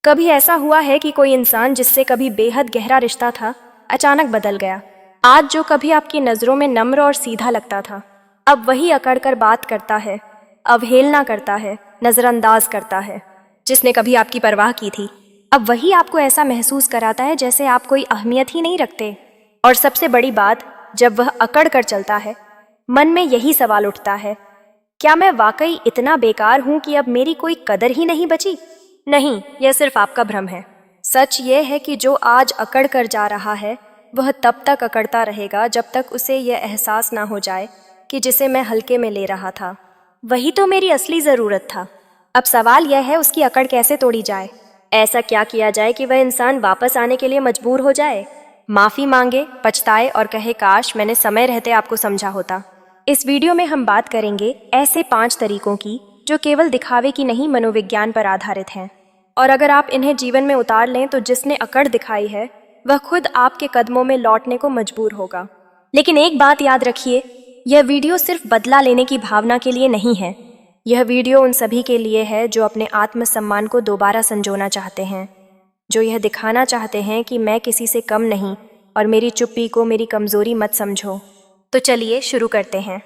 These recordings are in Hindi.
कभी ऐसा हुआ है कि कोई इंसान जिससे कभी बेहद गहरा रिश्ता था, अचानक बदल गया। आज जो कभी आपकी नज़रों में नम्र और सीधा लगता था, अब वही अकड़ कर बात करता है, अवहेलना करता है, नज़रअंदाज करता है। जिसने कभी आपकी परवाह की थी, अब वही आपको ऐसा महसूस कराता है जैसे आप कोई अहमियत ही नहीं रखते। और सबसे बड़ी बात, जब वह अकड़ कर चलता है, मन में यही सवाल उठता है, क्या मैं वाकई इतना बेकार हूं कि अब मेरी कोई कदर ही नहीं बची? नहीं, यह सिर्फ आपका भ्रम है। सच ये है कि जो आज अकड़ कर जा रहा है, वह तब तक अकड़ता रहेगा जब तक उसे यह एहसास ना हो जाए कि जिसे मैं हल्के में ले रहा था, वही तो मेरी असली ज़रूरत था। अब सवाल यह है, उसकी अकड़ कैसे तोड़ी जाए? ऐसा क्या किया जाए कि वह इंसान वापस आने के लिए मजबूर हो जाए, माफ़ी मांगे, पछताए और कहे, काश मैंने समय रहते आपको समझा होता। इस वीडियो में हम बात करेंगे ऐसे 5 तरीकों की जो केवल दिखावे की नहीं, मनोविज्ञान पर आधारित हैं। और अगर आप इन्हें जीवन में उतार लें तो जिसने अकड़ दिखाई है, वह खुद आपके कदमों में लौटने को मजबूर होगा। लेकिन एक बात याद रखिए, यह वीडियो सिर्फ बदला लेने की भावना के लिए नहीं है। यह वीडियो उन सभी के लिए है जो अपने आत्मसम्मान को दोबारा संजोना चाहते हैं, जो यह दिखाना चाहते हैं कि मैं किसी से कम नहीं और मेरी चुप्पी को मेरी कमज़ोरी मत समझो। तो चलिए शुरू करते हैं।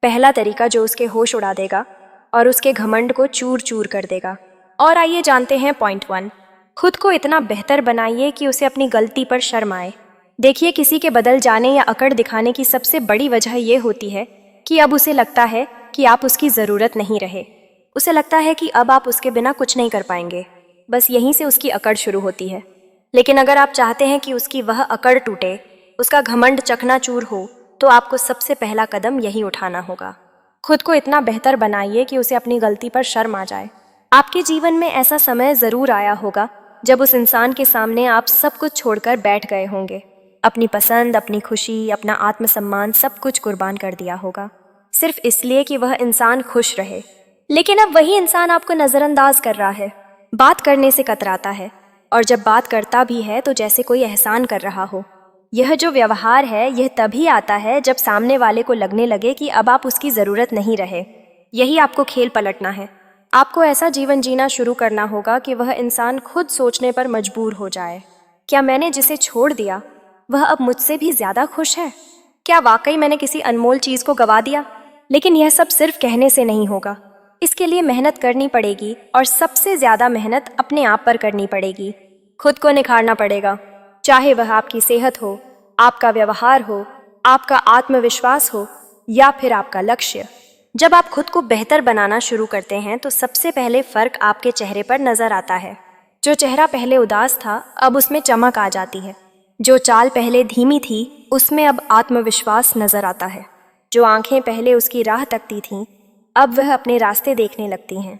पहला तरीका जो उसके होश उड़ा देगा और उसके घमंड को चूर चूर कर देगा। और आइए जानते हैं पॉइंट 1। खुद को इतना बेहतर बनाइए कि उसे अपनी गलती पर शर्म आए। देखिए, किसी के बदल जाने या अकड़ दिखाने की सबसे बड़ी वजह यह होती है कि अब उसे लगता है कि आप उसकी ज़रूरत नहीं रहे। उसे लगता है कि अब आप उसके बिना कुछ नहीं कर पाएंगे। बस यहीं से उसकी अकड़ शुरू होती है। लेकिन अगर आप चाहते हैं कि उसकी वह अकड़ टूटे, उसका घमंड चकनाचूर हो, तो आपको सबसे पहला कदम यही उठाना होगा। खुद को इतना बेहतर बनाइए कि उसे अपनी गलती पर शर्म आ जाए। आपके जीवन में ऐसा समय ज़रूर आया होगा जब उस इंसान के सामने आप सब कुछ छोड़कर बैठ गए होंगे। अपनी पसंद, अपनी खुशी, अपना आत्मसम्मान सब कुछ कुर्बान कर दिया होगा, सिर्फ इसलिए कि वह इंसान खुश रहे। लेकिन अब वही इंसान आपको नज़रअंदाज कर रहा है, बात करने से कतराता है, और जब बात करता भी है तो जैसे कोई एहसान कर रहा हो। यह जो व्यवहार है, यह तभी आता है जब सामने वाले को लगने लगे कि अब आप उसकी ज़रूरत नहीं रहे। यही आपको खेल पलटना है। आपको ऐसा जीवन जीना शुरू करना होगा कि वह इंसान खुद सोचने पर मजबूर हो जाए, क्या मैंने जिसे छोड़ दिया वह अब मुझसे भी ज़्यादा खुश है? क्या वाकई मैंने किसी अनमोल चीज़ को गवा दिया? लेकिन यह सब सिर्फ कहने से नहीं होगा। इसके लिए मेहनत करनी पड़ेगी, और सबसे ज़्यादा मेहनत अपने आप पर करनी पड़ेगी। खुद को निखारना पड़ेगा, चाहे वह आपकी सेहत हो, आपका व्यवहार हो, आपका आत्मविश्वास हो, या फिर आपका लक्ष्य। जब आप खुद को बेहतर बनाना शुरू करते हैं तो सबसे पहले फ़र्क आपके चेहरे पर नज़र आता है। जो चेहरा पहले उदास था, अब उसमें चमक आ जाती है। जो चाल पहले धीमी थी, उसमें अब आत्मविश्वास नज़र आता है। जो आंखें पहले उसकी राह तकती थीं, अब वह अपने रास्ते देखने लगती हैं।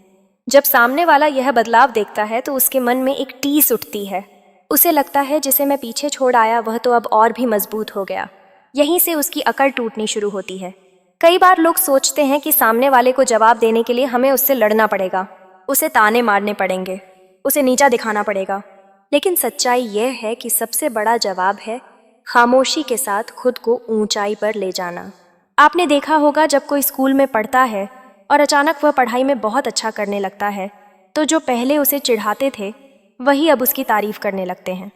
जब सामने वाला यह बदलाव देखता है तो उसके मन में एक टीस उठती है। उसे लगता है, जिसे मैं पीछे छोड़ आया वह तो अब और भी मजबूत हो गया। यहीं से उसकी अकड़ टूटनी शुरू होती है। कई बार लोग सोचते हैं कि सामने वाले को जवाब देने के लिए हमें उससे लड़ना पड़ेगा, उसे ताने मारने पड़ेंगे, उसे नीचा दिखाना पड़ेगा। लेकिन सच्चाई यह है कि सबसे बड़ा जवाब है खामोशी के साथ खुद को ऊंचाई पर ले जाना। आपने देखा होगा, जब कोई स्कूल में पढ़ता है और अचानक वह पढ़ाई में बहुत अच्छा करने लगता है, तो जो पहले उसे चिढ़ाते थे वही अब उसकी तारीफ करने लगते हैं।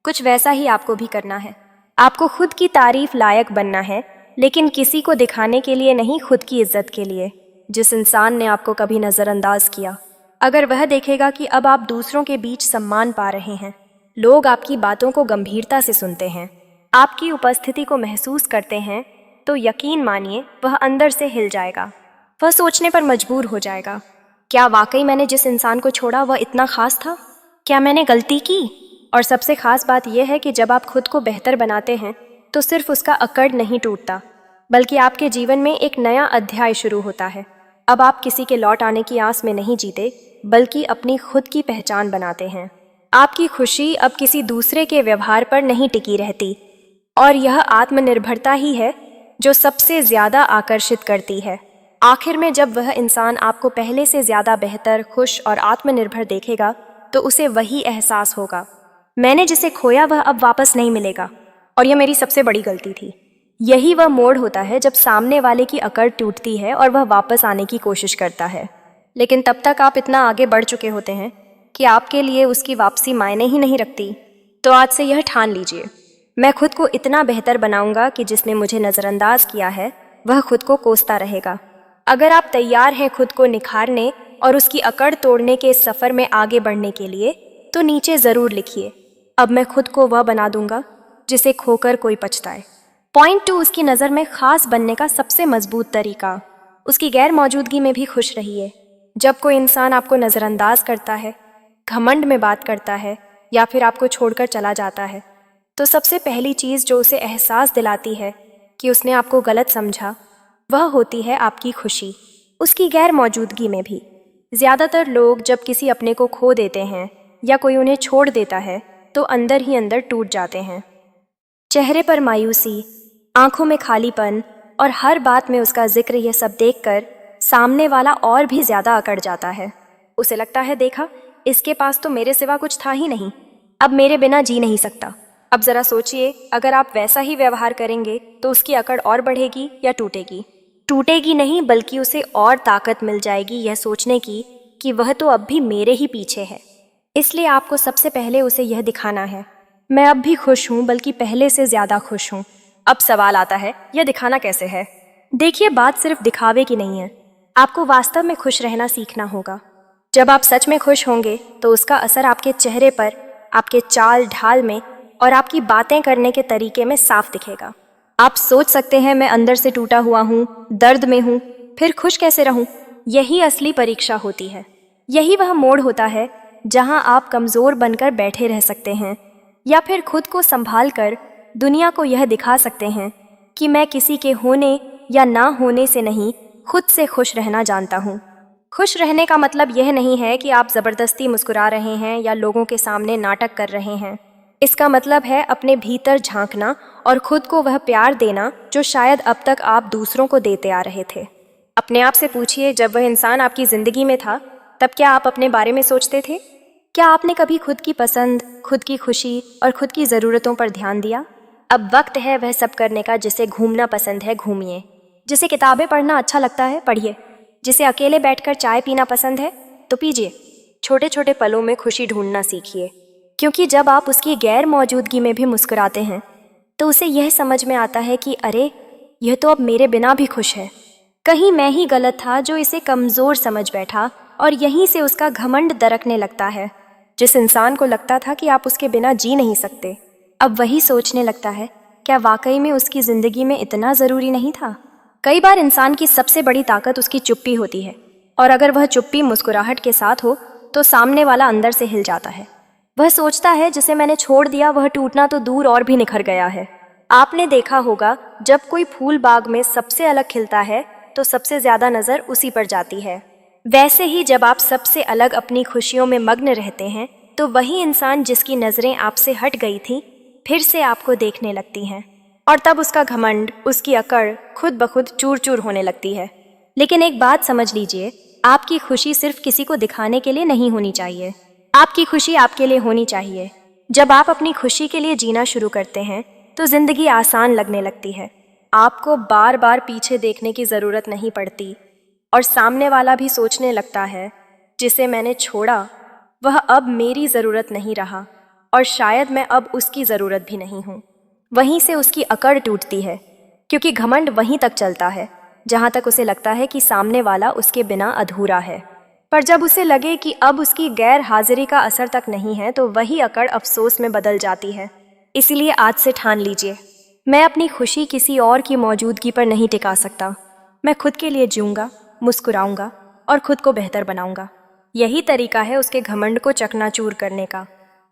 कुछ वैसा ही आपको भी करना है। आपको खुद की तारीफ लायक बनना है, लेकिन किसी को दिखाने के लिए नहीं, खुद की इज्जत के लिए। जिस इंसान ने आपको कभी नज़रअंदाज किया, अगर वह देखेगा कि अब आप दूसरों के बीच सम्मान पा रहे हैं, लोग आपकी बातों को गंभीरता से सुनते हैं, आपकी उपस्थिति को महसूस करते हैं, तो यकीन मानिए वह अंदर से हिल जाएगा। वह सोचने पर मजबूर हो जाएगा, क्या वाकई मैंने जिस इंसान को छोड़ा वह इतना खास था? क्या मैंने गलती की? और सबसे खास बात यह है कि जब आप खुद को बेहतर बनाते हैं तो सिर्फ उसका अकड़ नहीं टूटता, बल्कि आपके जीवन में एक नया अध्याय शुरू होता है। अब आप किसी के लौट आने की आस में नहीं जीते, बल्कि अपनी खुद की पहचान बनाते हैं। आपकी खुशी अब किसी दूसरे के व्यवहार पर नहीं टिकी रहती, और यह आत्मनिर्भरता ही है जो सबसे ज़्यादा आकर्षित करती है। आखिर में जब वह इंसान आपको पहले से ज़्यादा बेहतर, खुश और आत्मनिर्भर देखेगा तो उसे वही एहसास होगा, मैंने जिसे खोया वह अब वापस नहीं मिलेगा, और यह मेरी सबसे बड़ी गलती थी। यही वह मोड़ होता है जब सामने वाले की अकड़ टूटती है और वह वापस आने की कोशिश करता है। लेकिन तब तक आप इतना आगे बढ़ चुके होते हैं कि आपके लिए उसकी वापसी मायने ही नहीं रखती, तो आज से यह ठान लीजिए, मैं खुद को इतना बेहतर बनाऊंगा कि जिसने मुझे नज़रअंदाज किया है वह खुद को कोसता रहेगा। अगर आप तैयार हैं खुद को निखारने और उसकी अकड़ तोड़ने के इस सफ़र में आगे बढ़ने के लिए, तो नीचे ज़रूर लिखिए, अब मैं खुद को वह बना दूंगा जिसे खोकर कोई पछताए। पॉइंट 2, उसकी नज़र में ख़ास बनने का सबसे मजबूत तरीका। उसकी गैर मौजूदगी में भी खुश रहिए। जब कोई इंसान आपको नज़रअंदाज करता है, घमंड में बात करता है या फिर आपको छोड़कर चला जाता है, तो सबसे पहली चीज़ जो उसे एहसास दिलाती है कि उसने आपको गलत समझा, वह होती है आपकी खुशी, उसकी गैर मौजूदगी में भी। ज़्यादातर लोग जब किसी अपने को खो देते हैं या कोई उन्हें छोड़ देता है तो अंदर ही अंदर टूट जाते हैं। चेहरे पर मायूसी, आंखों में खालीपन और हर बात में उसका जिक्र, यह सब देखकर सामने वाला और भी ज़्यादा अकड़ जाता है। उसे लगता है, देखा, इसके पास तो मेरे सिवा कुछ था ही नहीं, अब मेरे बिना जी नहीं सकता। अब ज़रा सोचिए, अगर आप वैसा ही व्यवहार करेंगे तो उसकी अकड़ और बढ़ेगी या टूटेगी? टूटेगी नहीं, बल्कि उसे और ताकत मिल जाएगी यह सोचने की कि वह तो अब भी मेरे ही पीछे है। इसलिए आपको सबसे पहले उसे यह दिखाना है, मैं अब भी खुश हूँ, बल्कि पहले से ज़्यादा खुश हूँ। अब सवाल आता है, यह दिखाना कैसे है? देखिए, बात सिर्फ दिखावे की नहीं है, आपको वास्तव में खुश रहना सीखना होगा। जब आप सच में खुश होंगे तो उसका असर आपके चेहरे पर, आपके चाल ढाल में और आपकी बातें करने के तरीके में साफ दिखेगा। आप सोच सकते हैं, मैं अंदर से टूटा हुआ हूँ, दर्द में हूँ, फिर खुश कैसे रहूँ? यही असली परीक्षा होती है। यही वह मोड़ होता है जहाँ आप कमज़ोर बनकर बैठे रह सकते हैं या फिर खुद को संभाल कर दुनिया को यह दिखा सकते हैं कि मैं किसी के होने या ना होने से नहीं, खुद से खुश रहना जानता हूँ। खुश रहने का मतलब यह नहीं है कि आप ज़बरदस्ती मुस्कुरा रहे हैं या लोगों के सामने नाटक कर रहे हैं। इसका मतलब है अपने भीतर झांकना और खुद को वह प्यार देना जो शायद अब तक आप दूसरों को देते आ रहे थे। अपने आप से पूछिए, जब वह इंसान आपकी ज़िंदगी में था तब क्या आप अपने बारे में सोचते थे? क्या आपने कभी खुद की पसंद, खुद की खुशी और खुद की ज़रूरतों पर ध्यान दिया? अब वक्त है वह सब करने का। जिसे घूमना पसंद है, घूमिए। जिसे किताबें पढ़ना अच्छा लगता है, पढ़िए। जिसे अकेले बैठकर चाय पीना पसंद है, तो पीजिए। छोटे छोटे पलों में खुशी ढूंढना सीखिए, क्योंकि जब आप उसकी गैर मौजूदगी में भी मुस्कुराते हैं तो उसे यह समझ में आता है कि अरे, यह तो अब मेरे बिना भी खुश है। कहीं मैं ही गलत था जो इसे कमज़ोर समझ बैठा, और यहीं से उसका घमंड दरकने लगता है। जिस इंसान को लगता था कि आप उसके बिना जी नहीं सकते, अब वही सोचने लगता है, क्या वाकई में उसकी ज़िंदगी में इतना ज़रूरी नहीं था? कई बार इंसान की सबसे बड़ी ताकत उसकी चुप्पी होती है, और अगर वह चुप्पी मुस्कुराहट के साथ हो तो सामने वाला अंदर से हिल जाता है। वह सोचता है, जिसे मैंने छोड़ दिया वह टूटना तो दूर और भी निखर गया है। आपने देखा होगा, जब कोई फूल बाग में सबसे अलग खिलता है तो सबसे ज़्यादा नज़र उसी पर जाती है। वैसे ही जब आप सबसे अलग अपनी खुशियों में मग्न रहते हैं तो वही इंसान जिसकी नज़रें आपसे हट गई थी फिर से आपको देखने लगती हैं, और तब उसका घमंड, उसकी अकड़ खुद ब खुद चूर चूर होने लगती है। लेकिन एक बात समझ लीजिए, आपकी खुशी सिर्फ किसी को दिखाने के लिए नहीं होनी चाहिए। आपकी खुशी आपके लिए होनी चाहिए। जब आप अपनी खुशी के लिए जीना शुरू करते हैं तो ज़िंदगी आसान लगने लगती है। आपको बार बार पीछे देखने की ज़रूरत नहीं पड़ती, और सामने वाला भी सोचने लगता है, जिसे मैंने छोड़ा वह अब मेरी ज़रूरत नहीं रहा, और शायद मैं अब उसकी ज़रूरत भी नहीं हूँ। वहीं से उसकी अकड़ टूटती है, क्योंकि घमंड वहीं तक चलता है जहाँ तक उसे लगता है कि सामने वाला उसके बिना अधूरा है। पर जब उसे लगे कि अब उसकी गैर हाजिरी का असर तक नहीं है तो वही अकड़ अफसोस में बदल जाती है। इसलिए आज से ठान लीजिए, मैं अपनी खुशी किसी और की मौजूदगी पर नहीं टिका सकता। मैं खुद के लिए जीऊँगा, मुस्कुराऊँगा और खुद को बेहतर बनाऊँगा। यही तरीका है उसके घमंड को चकनाचूर करने का।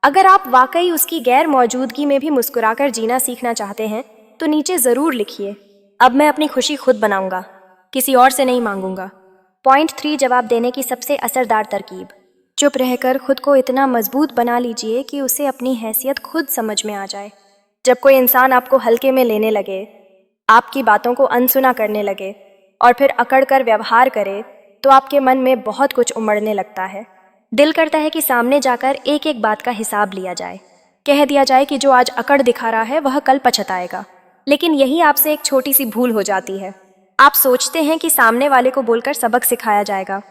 अगर आप वाकई उसकी गैर मौजूदगी में भी मुस्कुराकर जीना सीखना चाहते हैं तो नीचे ज़रूर लिखिए, अब मैं अपनी खुशी खुद बनाऊँगा, किसी और से नहीं मांगूंगा। पॉइंट 3, जवाब देने की सबसे असरदार तरकीब। चुप रहकर खुद को इतना मजबूत बना लीजिए कि उसे अपनी हैसियत खुद समझ में आ जाए। जब कोई इंसान आपको हल्के में लेने लगे, आपकी बातों को अनसुना करने लगे और फिर अकड़ कर व्यवहार करे तो आपके मन में बहुत कुछ उमड़ने लगता है। दिल करता है कि सामने जाकर एक एक बात का हिसाब लिया जाए, कह दिया जाए कि जो आज अकड़ दिखा रहा है वह कल पछताएगा। लेकिन यही आपसे एक छोटी सी भूल हो जाती है। आप सोचते हैं कि सामने वाले को बोलकर सबक सिखाया जाएगा,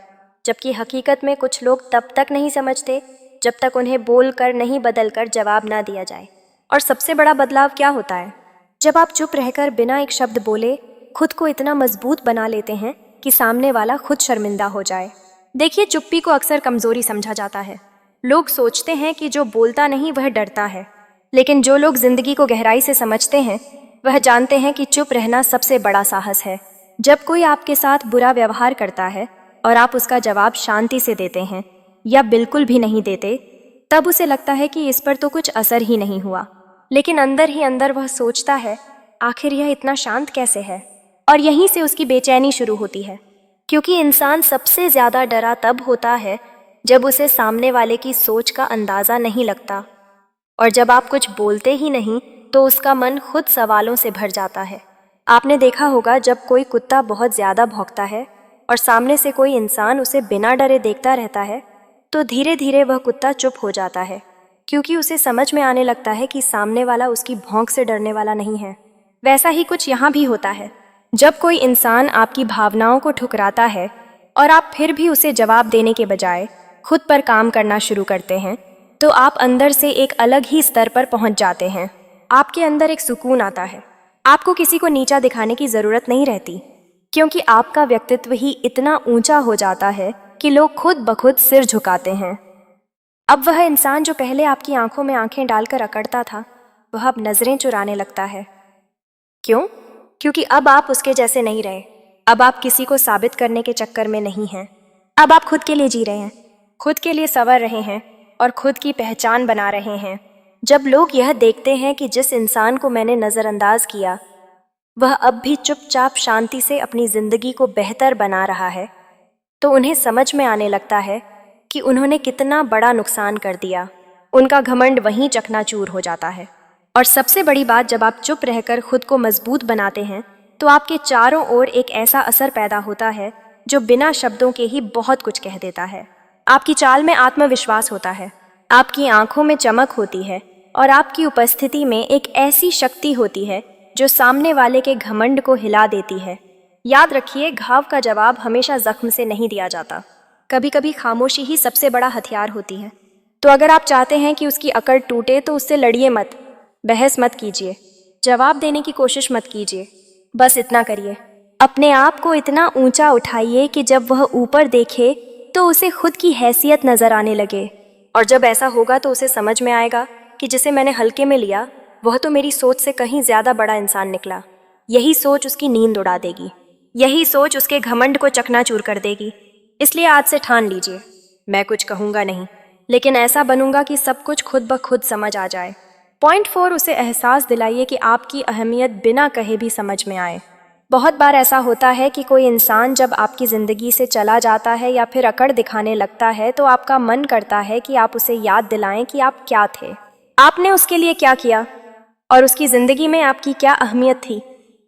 जबकि हकीकत में कुछ लोग तब तक नहीं समझते जब तक उन्हें बोलकर नहीं बदलकर जवाब ना दिया जाए। और सबसे बड़ा बदलाव क्या होता है? जब आप चुप रहकर बिना एक शब्द बोले खुद को इतना मजबूत बना लेते हैं कि सामने वाला खुद शर्मिंदा हो जाए। देखिए, चुप्पी को अक्सर कमजोरी समझा जाता है। लोग सोचते हैं कि जो बोलता नहीं वह डरता है, लेकिन जो लोग जिंदगी को गहराई से समझते हैं वह जानते हैं कि चुप रहना सबसे बड़ा साहस है। जब कोई आपके साथ बुरा व्यवहार करता है और आप उसका जवाब शांति से देते हैं या बिल्कुल भी नहीं देते, तब उसे लगता है कि इस पर तो कुछ असर ही नहीं हुआ, लेकिन अंदर ही अंदर वह सोचता है, आखिर यह इतना शांत कैसे है? और यहीं से उसकी बेचैनी शुरू होती है, क्योंकि इंसान सबसे ज्यादा डरा तब होता है जब उसे सामने वाले की सोच का अंदाजा नहीं लगता। और जब आप कुछ बोलते ही नहीं तो उसका मन खुद सवालों से भर जाता है। आपने देखा होगा, जब कोई कुत्ता बहुत ज्यादा भौंकता है और सामने से कोई इंसान उसे बिना डरे देखता रहता है, तो धीरे धीरे वह कुत्ता चुप हो जाता है, क्योंकि उसे समझ में आने लगता है कि सामने वाला उसकी भौंक से डरने वाला नहीं है। वैसा ही कुछ यहाँ भी होता है। जब कोई इंसान आपकी भावनाओं को ठुकराता है और आप फिर भी उसे जवाब देने के बजाय खुद पर काम करना शुरू करते हैं, तो आप अंदर से एक अलग ही स्तर पर पहुंच जाते हैं। आपके अंदर एक सुकून आता है। आपको किसी को नीचा दिखाने की जरूरत नहीं रहती, क्योंकि आपका व्यक्तित्व ही इतना ऊंचा हो जाता है कि लोग खुद ब खुद सिर झुकाते हैं। अब वह इंसान जो पहले आपकी आंखों में आंखें डालकर अकड़ता था, वह अब नजरें चुराने लगता है। क्यों? क्योंकि अब आप उसके जैसे नहीं रहे। अब आप किसी को साबित करने के चक्कर में नहीं हैं। अब आप खुद के लिए जी रहे हैं, खुद के लिए संवर रहे हैं और खुद की पहचान बना रहे हैं। जब लोग यह देखते हैं कि जिस इंसान को मैंने नज़रअंदाज किया वह अब भी चुपचाप शांति से अपनी ज़िंदगी को बेहतर बना रहा है, तो उन्हें समझ में आने लगता है कि उन्होंने कितना बड़ा नुकसान कर दिया। उनका घमंड वहीं चकनाचूर हो जाता है। और सबसे बड़ी बात, जब आप चुप रहकर खुद को मजबूत बनाते हैं तो आपके चारों ओर एक ऐसा असर पैदा होता है जो बिना शब्दों के ही बहुत कुछ कह देता है। आपकी चाल में आत्मविश्वास होता है, आपकी आंखों में चमक होती है और आपकी उपस्थिति में एक ऐसी शक्ति होती है जो सामने वाले के घमंड को हिला देती है। याद रखिए, घाव का जवाब हमेशा जख्म से नहीं दिया जाता। कभी कभी खामोशी ही सबसे बड़ा हथियार होती है। तो अगर आप चाहते हैं कि उसकी अकड़ टूटे तो उससे लड़िए मत, बहस मत कीजिए, जवाब देने की कोशिश मत कीजिए। बस इतना करिए, अपने आप को इतना ऊंचा उठाइए कि जब वह ऊपर देखे तो उसे खुद की हैसियत नजर आने लगे। और जब ऐसा होगा तो उसे समझ में आएगा कि जिसे मैंने हल्के में लिया वह तो मेरी सोच से कहीं ज्यादा बड़ा इंसान निकला। यही सोच उसकी नींद उड़ा देगी, यही सोच उसके घमंड को चकनाचूर कर देगी। इसलिए आज से ठान लीजिए, मैं कुछ कहूँगा नहीं, लेकिन ऐसा बनूंगा कि सब कुछ खुद ब खुद समझ आ जाए। पॉइंट 4, उसे एहसास दिलाइए कि आपकी अहमियत बिना कहे भी समझ में आए। बहुत बार ऐसा होता है कि कोई इंसान जब आपकी ज़िंदगी से चला जाता है या फिर अकड़ दिखाने लगता है तो आपका मन करता है कि आप उसे याद दिलाएं कि आप क्या थे, आपने उसके लिए क्या किया और उसकी ज़िंदगी में आपकी क्या अहमियत थी।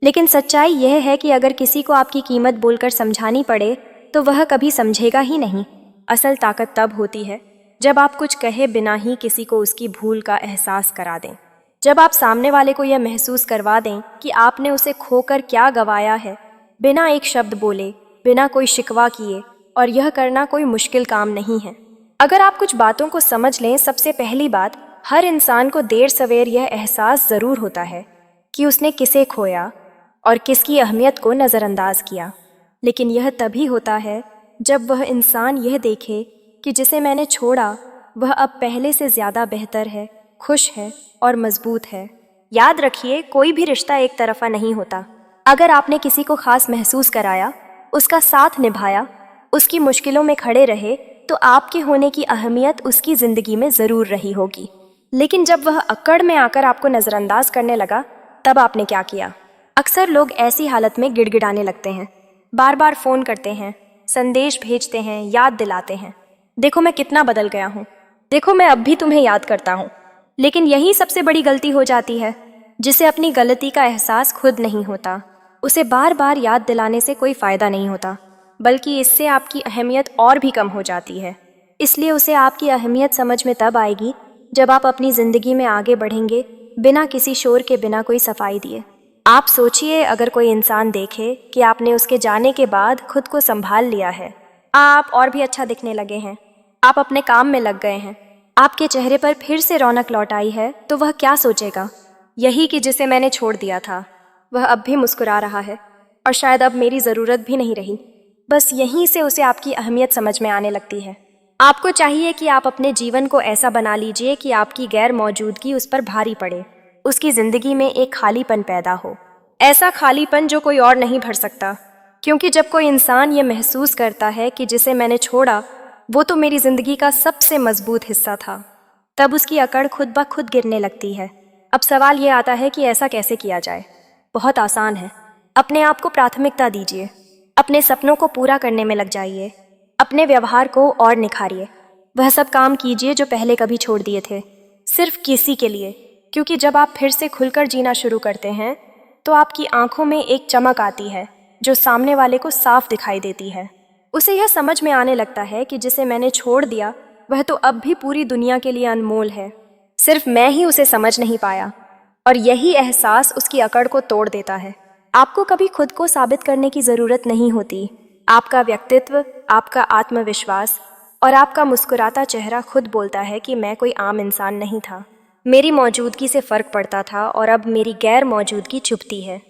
लेकिन सच्चाई यह है कि अगर किसी को आपकी कीमत बोलकर समझानी पड़े तो वह कभी समझेगा ही नहीं। असल ताकत तब होती है जब आप कुछ कहे बिना ही किसी को उसकी भूल का एहसास करा दें। जब आप सामने वाले को यह महसूस करवा दें कि आपने उसे खोकर क्या गंवाया है, बिना एक शब्द बोले, बिना कोई शिकवा किए। और यह करना कोई मुश्किल काम नहीं है। अगर आप कुछ बातों को समझ लें, सबसे पहली बात, हर इंसान को देर सवेर यह एहसास ज़रूर होता है कि उसने किसे खोया और किसकी अहमियत को नज़रअंदाज किया। लेकिन यह तभी होता है जब वह इंसान यह देखे कि जिसे मैंने छोड़ा वह अब पहले से ज़्यादा बेहतर है, खुश है और मजबूत है। याद रखिए, कोई भी रिश्ता एक तरफा नहीं होता। अगर आपने किसी को खास महसूस कराया, उसका साथ निभाया, उसकी मुश्किलों में खड़े रहे, तो आपके होने की अहमियत उसकी ज़िंदगी में ज़रूर रही होगी। लेकिन जब वह अकड़ में आकर आपको नज़रअंदाज करने लगा, तब आपने क्या किया? अक्सर लोग ऐसी हालत में गिड़गिड़ाने लगते हैं, बार बार फ़ोन करते हैं, संदेश भेजते हैं, याद दिलाते हैं, देखो मैं कितना बदल गया हूँ, देखो मैं अब भी तुम्हें याद करता हूँ। लेकिन यही सबसे बड़ी गलती हो जाती है, जिसे अपनी गलती का एहसास खुद नहीं होता। उसे बार बार याद दिलाने से कोई फ़ायदा नहीं होता, बल्कि इससे आपकी अहमियत और भी कम हो जाती है। इसलिए उसे आपकी अहमियत समझ में तब आएगी जब आप अपनी ज़िंदगी में आगे बढ़ेंगे बिना किसी शोर के, बिना कोई सफाई दिए। आप सोचिए, अगर कोई इंसान देखे कि आपने उसके जाने के बाद खुद को संभाल लिया है, आप और भी अच्छा दिखने लगे हैं, आप अपने काम में लग गए हैं, आपके चेहरे पर फिर से रौनक लौट आई है, तो वह क्या सोचेगा? यही कि जिसे मैंने छोड़ दिया था वह अब भी मुस्कुरा रहा है और शायद अब मेरी ज़रूरत भी नहीं रही। बस यहीं से उसे आपकी अहमियत समझ में आने लगती है। आपको चाहिए कि आप अपने जीवन को ऐसा बना लीजिए कि आपकी गैर मौजूदगी उस पर भारी पड़े, उसकी ज़िंदगी में एक खालीपन पैदा हो, ऐसा खालीपन जो कोई और नहीं भर सकता। क्योंकि जब कोई इंसान ये महसूस करता है कि जिसे मैंने छोड़ा वो तो मेरी ज़िंदगी का सबसे मजबूत हिस्सा था, तब उसकी अकड़ खुद ब खुद गिरने लगती है। अब सवाल ये आता है कि ऐसा कैसे किया जाए। बहुत आसान है। अपने आप को प्राथमिकता दीजिए, अपने सपनों को पूरा करने में लग जाइए, अपने व्यवहार को और निखारिए। वह सब काम कीजिए जो पहले कभी छोड़ दिए थे, सिर्फ किसी के लिए। क्योंकि जब आप फिर से खुलकर जीना शुरू करते हैं तो आपकी आंखों में एक चमक आती है जो सामने वाले को साफ दिखाई देती है। उसे यह समझ में आने लगता है कि जिसे मैंने छोड़ दिया वह तो अब भी पूरी दुनिया के लिए अनमोल है, सिर्फ मैं ही उसे समझ नहीं पाया। और यही एहसास उसकी अकड़ को तोड़ देता है। आपको कभी खुद को साबित करने की ज़रूरत नहीं होती। आपका व्यक्तित्व, आपका आत्मविश्वास और आपका मुस्कुराता चेहरा खुद बोलता है कि मैं कोई आम इंसान नहीं था। मेरी मौजूदगी से फ़र्क पड़ता था और अब मेरी गैर मौजूदगी छुपती है।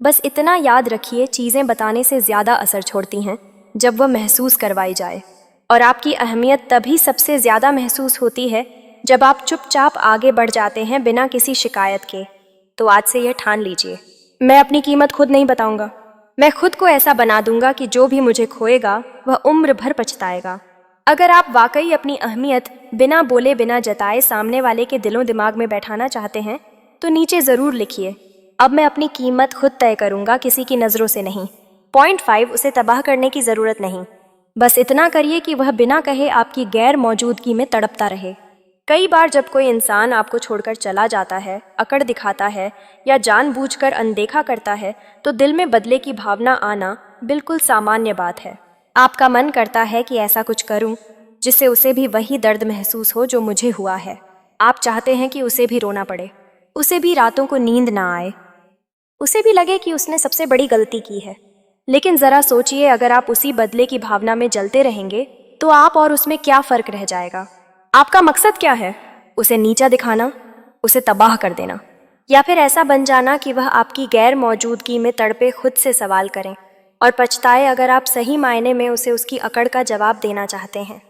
बस इतना याद रखिए, चीज़ें बताने से ज़्यादा असर छोड़ती हैं जब वह महसूस करवाई जाए। और आपकी अहमियत तभी सबसे ज़्यादा महसूस होती है जब आप चुपचाप आगे बढ़ जाते हैं बिना किसी शिकायत के। तो आज से यह ठान लीजिए, मैं अपनी कीमत खुद नहीं बताऊंगा। मैं खुद को ऐसा बना दूंगा कि जो भी मुझे खोएगा वह उम्र भर पछताएगा। अगर आप वाकई अपनी अहमियत बिना बोले बिना जताए सामने वाले के दिलों दिमाग में बैठाना चाहते हैं तो नीचे ज़रूर लिखिए, अब मैं अपनी कीमत खुद तय करूंगा, किसी की नज़रों से नहीं। पॉइंट 5, उसे तबाह करने की ज़रूरत नहीं। बस इतना करिए कि वह बिना कहे आपकी गैर मौजूदगी में तड़पता रहे। कई बार जब कोई इंसान आपको छोड़कर चला जाता है, अकड़ दिखाता है या जानबूझकर अनदेखा करता है तो दिल में बदले की भावना आना बिल्कुल सामान्य बात है। आपका मन करता है कि ऐसा कुछ करूं जिससे उसे भी वही दर्द महसूस हो जो मुझे हुआ है। आप चाहते हैं कि उसे भी रोना पड़े, उसे भी रातों को नींद ना आए, उसे भी लगे कि उसने सबसे बड़ी गलती की है। लेकिन ज़रा सोचिए, अगर आप उसी बदले की भावना में जलते रहेंगे तो आप और उसमें क्या फ़र्क रह जाएगा? आपका मकसद क्या है? उसे नीचा दिखाना, उसे तबाह कर देना, या फिर ऐसा बन जाना कि वह आपकी गैर मौजूदगी में तड़पे, खुद से सवाल करें और पछताए? अगर आप सही मायने में उसे उसकी अकड़ का जवाब देना चाहते हैं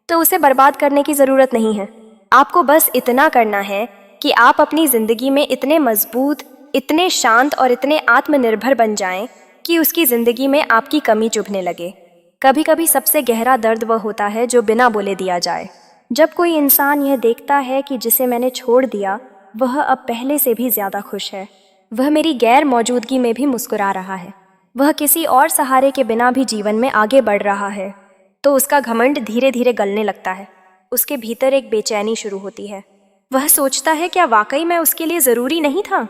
तो उसे बर्बाद करने की ज़रूरत नहीं है। आपको बस इतना करना है कि आप अपनी ज़िंदगी में इतने मजबूत, इतने शांत और इतने आत्मनिर्भर बन जाएं कि उसकी ज़िंदगी में आपकी कमी चुभने लगे। कभी कभी सबसे गहरा दर्द वह होता है जो बिना बोले दिया जाए। जब कोई इंसान यह देखता है कि जिसे मैंने छोड़ दिया वह अब पहले से भी ज़्यादा खुश है, वह मेरी गैर मौजूदगी में भी मुस्कुरा रहा है, वह किसी और सहारे के बिना भी जीवन में आगे बढ़ रहा है, तो उसका घमंड धीरे धीरे गलने लगता है। उसके भीतर एक बेचैनी शुरू होती है। वह सोचता है, क्या वाकई मैं उसके लिए ज़रूरी नहीं था?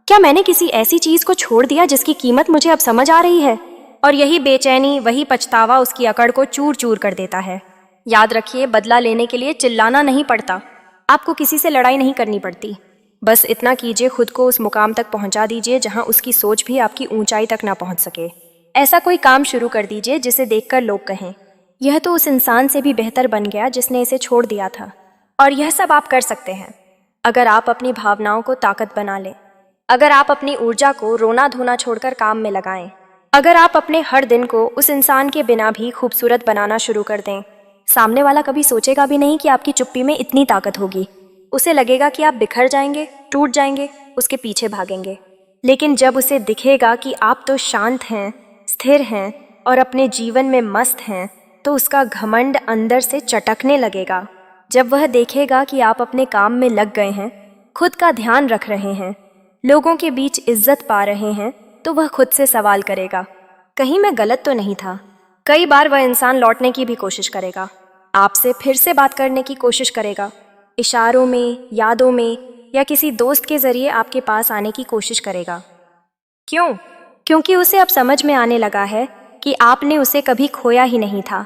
क्या मैंने किसी ऐसी चीज़ को छोड़ दिया जिसकी कीमत मुझे अब समझ आ रही है? और यही बेचैनी, वही पछतावा उसकी अकड़ को चूर चूर कर देता है। याद रखिए, बदला लेने के लिए चिल्लाना नहीं पड़ता, आपको किसी से लड़ाई नहीं करनी पड़ती। बस इतना कीजिए, खुद को उस मुकाम तक पहुंचा दीजिए जहां उसकी सोच भी आपकी ऊंचाई तक ना पहुंच सके। ऐसा कोई काम शुरू कर दीजिए जिसे देखकर लोग कहें, यह तो उस इंसान से भी बेहतर बन गया जिसने इसे छोड़ दिया था। और यह सब आप कर सकते हैं अगर आप अपनी भावनाओं को ताकत बना लें, अगर आप अपनी ऊर्जा को रोना धोना छोड़कर काम में लगाएं, अगर आप अपने हर दिन को उस इंसान के बिना भी खूबसूरत बनाना शुरू कर दें। सामने वाला कभी सोचेगा भी नहीं कि आपकी चुप्पी में इतनी ताकत होगी। उसे लगेगा कि आप बिखर जाएंगे, टूट जाएंगे, उसके पीछे भागेंगे। लेकिन जब उसे दिखेगा कि आप तो शांत हैं, स्थिर हैं और अपने जीवन में मस्त हैं, तो उसका घमंड अंदर से चटकने लगेगा। जब वह देखेगा कि आप अपने काम में लग गए हैं, खुद का ध्यान रख रहे हैं, लोगों के बीच इज्जत पा रहे हैं, तो वह खुद से सवाल करेगा, कहीं मैं गलत तो नहीं था? कई बार वह इंसान लौटने की भी कोशिश करेगा, आपसे फिर से बात करने की कोशिश करेगा, इशारों में, यादों में या किसी दोस्त के ज़रिए आपके पास आने की कोशिश करेगा। क्यों? क्योंकि उसे अब समझ में आने लगा है कि आपने उसे कभी खोया ही नहीं था,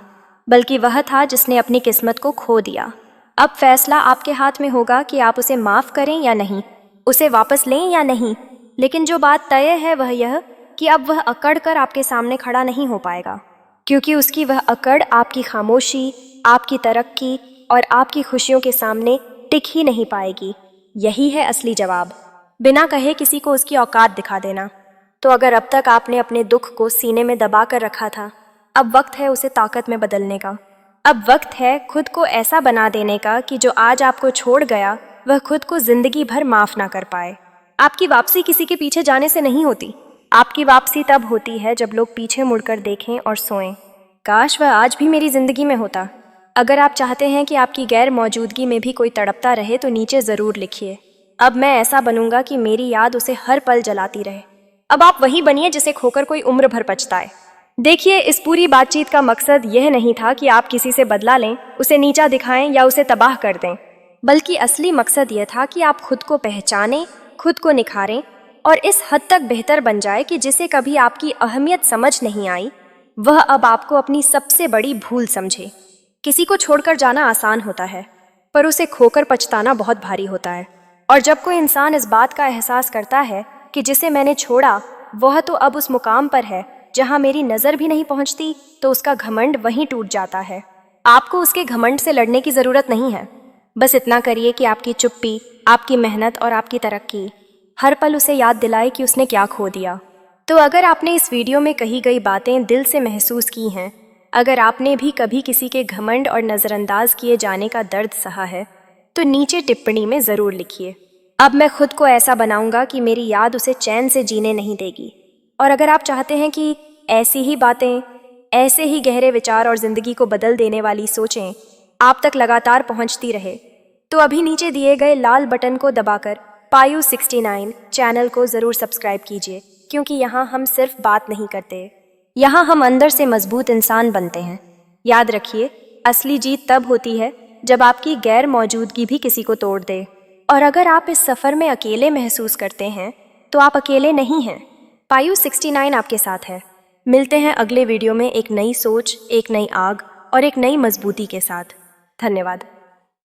बल्कि वह था जिसने अपनी किस्मत को खो दिया। अब फैसला आपके हाथ में होगा कि आप उसे माफ़ करें या नहीं, उसे वापस लें या नहीं। लेकिन जो बात तय है वह यह कि अब वह अकड़ कर आपके सामने खड़ा नहीं हो पाएगा, क्योंकि उसकी वह अकड़ आपकी खामोशी, आपकी तरक्की और आपकी खुशियों के सामने टिक ही नहीं पाएगी। यही है असली जवाब, बिना कहे किसी को उसकी औकात दिखा देना। तो अगर अब तक आपने अपने दुख को सीने में दबा कर रखा था, अब वक्त है उसे ताकत में बदलने का। अब वक्त है खुद को ऐसा बना देने का कि जो आज आपको छोड़ गया वह खुद को जिंदगी भर माफ ना कर पाए। आपकी वापसी किसी के पीछे जाने से नहीं होती। आपकी वापसी तब होती है जब लोग पीछे मुड़कर देखें और सोएं, काश वह आज भी मेरी जिंदगी में होता। अगर आप चाहते हैं कि आपकी गैर मौजूदगी में भी कोई तड़पता रहे तो नीचे ज़रूर लिखिए, अब मैं ऐसा बनूंगा कि मेरी याद उसे हर पल जलाती रहे। अब आप वही बनिए जिसे खोकर कोई उम्र भर पछताए। देखिए, इस पूरी बातचीत का मकसद यह नहीं था कि आप किसी से बदला लें, उसे नीचा दिखाएं या उसे तबाह कर दें, बल्कि असली मकसद यह था कि आप खुद को पहचानें, खुद को निखारें और इस हद तक बेहतर बन जाए कि जिसे कभी आपकी अहमियत समझ नहीं आई वह अब आपको अपनी सबसे बड़ी भूल समझे। किसी को छोड़कर जाना आसान होता है, पर उसे खोकर पछताना बहुत भारी होता है। और जब कोई इंसान इस बात का एहसास करता है कि जिसे मैंने छोड़ा वह तो अब उस मुकाम पर है जहां मेरी नज़र भी नहीं पहुंचती, तो उसका घमंड वहीं टूट जाता है। आपको उसके घमंड से लड़ने की ज़रूरत नहीं है। बस इतना करिए कि आपकी चुप्पी, आपकी मेहनत और आपकी तरक्की हर पल उसे याद दिलाए कि उसने क्या खो दिया। तो अगर आपने इस वीडियो में कही गई बातें दिल से महसूस की हैं, अगर आपने भी कभी किसी के घमंड और नज़रअंदाज किए जाने का दर्द सहा है, तो नीचे टिप्पणी में ज़रूर लिखिए, अब मैं खुद को ऐसा बनाऊंगा कि मेरी याद उसे चैन से जीने नहीं देगी। और अगर आप चाहते हैं कि ऐसी ही बातें, ऐसे ही गहरे विचार और ज़िंदगी को बदल देने वाली सोचें आप तक लगातार पहुंचती रहे, तो अभी नीचे दिए गए लाल बटन को दबाकर पायु 69 चैनल को ज़रूर सब्सक्राइब कीजिए, क्योंकि यहाँ हम सिर्फ बात नहीं करते, यहाँ हम अंदर से मजबूत इंसान बनते हैं। याद रखिए, असली जीत तब होती है जब आपकी गैर मौजूदगी भी किसी को तोड़ दे। और अगर आप इस सफ़र में अकेले महसूस करते हैं तो आप अकेले नहीं हैं। पायु 69 आपके साथ है। मिलते हैं अगले वीडियो में एक नई सोच, एक नई आग और एक नई मजबूती के साथ। धन्यवाद।